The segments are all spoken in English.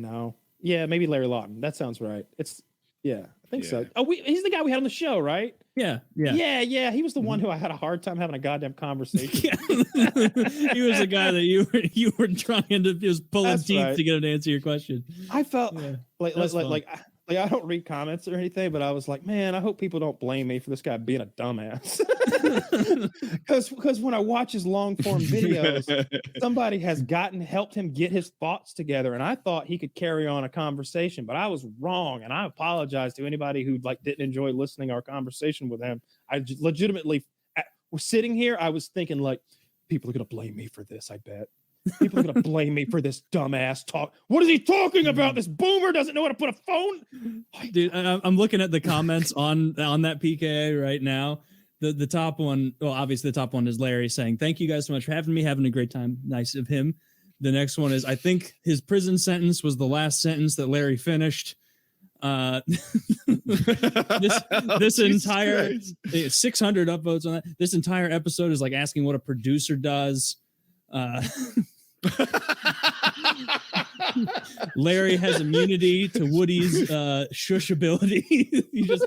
No. Yeah, maybe Larry Lawton. That sounds right. I think so. Oh, he's the guy we had on the show, right? Yeah. He was the one who I had a hard time having a goddamn conversation. He was the guy that you were trying to just pulling teeth to get him to answer your question. I felt like I don't read comments or anything, but I was like, man, I hope people don't blame me for this guy being a dumbass. Because when I watch his long form videos, somebody has helped him get his thoughts together, and I thought he could carry on a conversation, but I was wrong, and I apologize to anybody who didn't enjoy listening to our conversation with him. I legitimately was sitting here, I was thinking people are gonna blame me for this. I bet. People are going to blame me for this dumbass talk. What is he talking about? This boomer doesn't know how to put a phone. Dude, I'm looking at the comments on that PKA right now. The top one, well, obviously the top one is Larry saying, "Thank you guys so much for having me. Having a great time." Nice of him. The next one is, "I think his prison sentence was the last sentence that Larry finished." This entire 600 upvotes on that. This entire episode is like asking what a producer does. Larry has immunity to Woody's shush ability. He just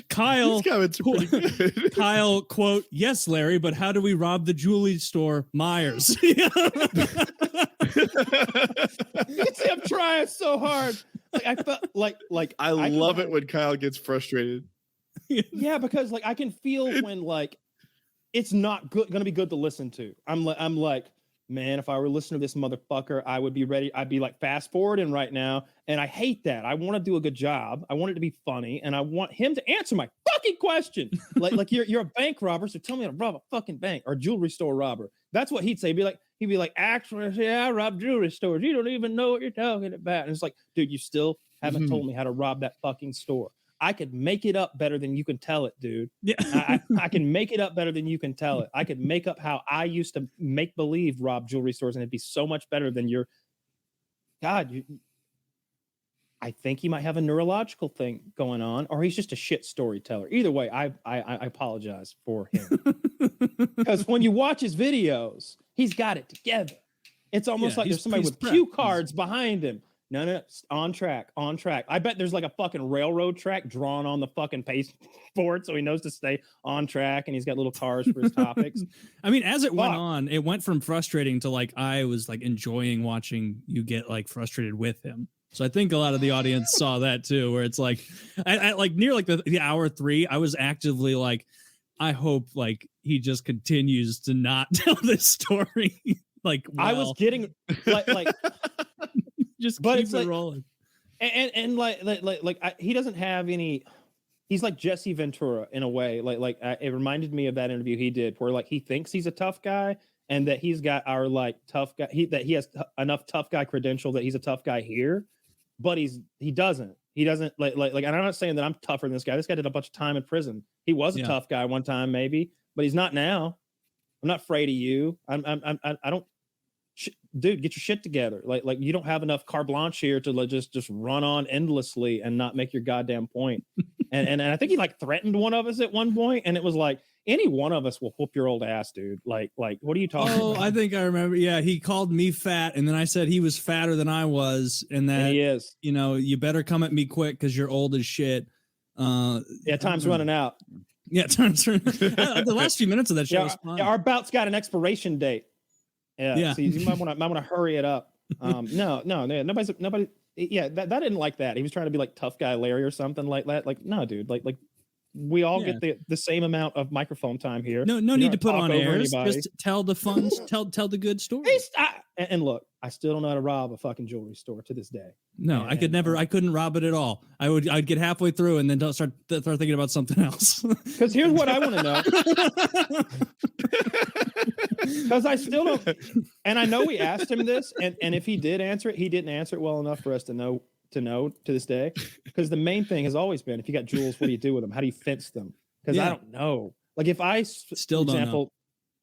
Kyle, Kyle, quote, "Yes, Larry, but how do we rob the jewelry store, Myers?" I'm trying so hard. I felt I love it when Kyle gets frustrated. Yeah, because I can feel when it's not going to be good to listen to. I'm like, man, if I were listening to this motherfucker, I would be ready. I'd be fast forwarding right now. And I hate that. I want to do a good job. I want it to be funny. And I want him to answer my fucking question. You're a bank robber. So tell me how to rob a fucking bank, or jewelry store robber. That's what he'd say. He'd be like, actually, yeah, I rob jewelry stores. You don't even know what you're talking about. And it's like, dude, you still haven't told me how to rob that fucking store. I could make it up better than you can tell it, dude. Yeah. I can make it up better than you can tell it. I could make up how I used to make believe rob jewelry stores, and it'd be so much better than your. God, I think he might have a neurological thing going on, or he's just a shit storyteller. Either way, I apologize for him. Because when you watch his videos, he's got it together. It's almost like there's somebody with cue cards behind him. No, on track. I bet there's a fucking railroad track drawn on the fucking pasteboard, so he knows to stay on track, and he's got little cars for his topics. I mean, as it went on, it went from frustrating to I was enjoying watching you get frustrated with him. So I think a lot of the audience saw that too, where it's I near the hour 3, I was actively I hope he just continues to not tell this story. I was getting just but keep it rolling. And he doesn't have any. He's like Jesse Ventura in a way. It reminded me of that interview he did where he thinks he's a tough guy, and that he's got our tough guy. That he has enough tough guy credential that he's a tough guy here, but he doesn't. And I'm not saying that I'm tougher than this guy. This guy did a bunch of time in prison. He was a tough guy one time maybe, but he's not now. I'm not afraid of you. I don't. Dude, get your shit together. You don't have enough carte blanche here to just run on endlessly and not make your goddamn point. and I think he threatened one of us at one point, and it was any one of us will whoop your old ass, dude. What are you talking about? I think I remember. Yeah, he called me fat, and then I said he was fatter than I was, and that he is. You better come at me quick because you're old as shit. Time's running out. Yeah, time's running. The last few minutes of that show was fun. Our bout's got an expiration date. Yeah. So you might want to hurry it up. No, nobody. Yeah, that didn't like that. He was trying to be tough guy Larry or something like that. No, dude. We all get the same amount of microphone time here. No need to put on airs. Just tell the fun, tell the good story. And look, I still don't know how to rob a fucking jewelry store to this day. No, I couldn't rob it at all. I'd get halfway through and then start thinking about something else. Because here's what I want to know. Because I still don't, and I know we asked him this, and if he did answer it, he didn't answer it well enough for us to know to this day. Because the main thing has always been, if you got jewels, what do you do with them? How do you fence them? Because I don't know. If I still don't know.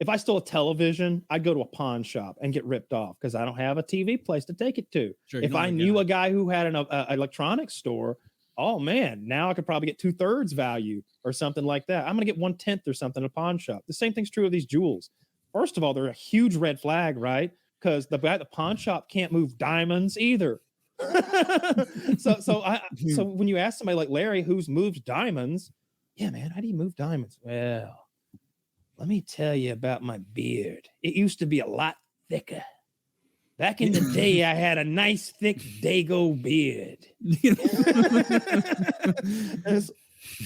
If I stole a television, I'd go to a pawn shop and get ripped off because I don't have a TV place to take it to. Sure, if I knew a guy who had an electronics store, oh man, now I could probably get 2/3 value or something like that. I'm going to get 1/10 or something at a pawn shop. The same thing's true of these jewels. First of all, they're a huge red flag, right? because the guy at the pawn shop can't move diamonds either. So when you ask somebody like Larry who's moved diamonds, yeah, man, how do you move diamonds? Well, let me tell you about my beard. It used to be a lot thicker. Back in the day, I had a nice thick Dago beard.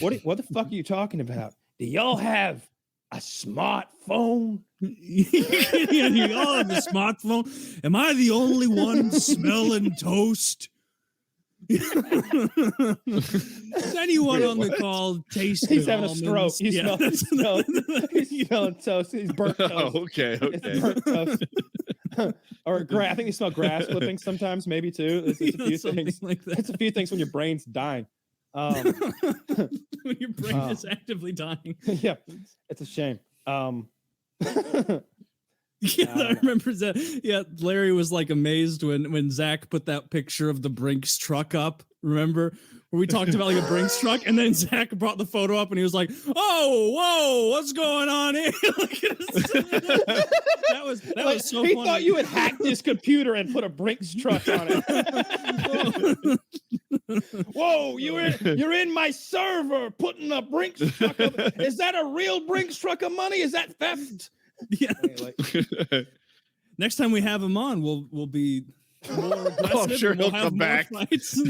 What the fuck are you talking about? Do y'all have a smartphone? You all have a smartphone? Am I the only one smelling toast? Is anyone on the call tasting? He's having a stroke. He's smelling toast. He's burnt toast. Oh, okay. It's burnt toast. Or I think you smell grass clippings sometimes, maybe too. It's a few things like that. It's a few things when your brain's dying. When your brain is actively dying. Yeah, it's a shame. Yeah, I remember that. Yeah, Larry was like amazed when Zach put that picture of the Brinks truck up. Remember where we talked about like a Brinks truck, and then Zach brought the photo up, and he was like, "Oh, whoa, what's going on here?" that was so he funny. thought you had hacked his computer and put a Brinks truck on it. Whoa, you're in my server putting a Brinks truck up. Is that a real Brinks truck of money? Is that theft? Yeah. Next time we have him on, we'll be more aggressive. I'm sure and we'll he'll have come more back. fights.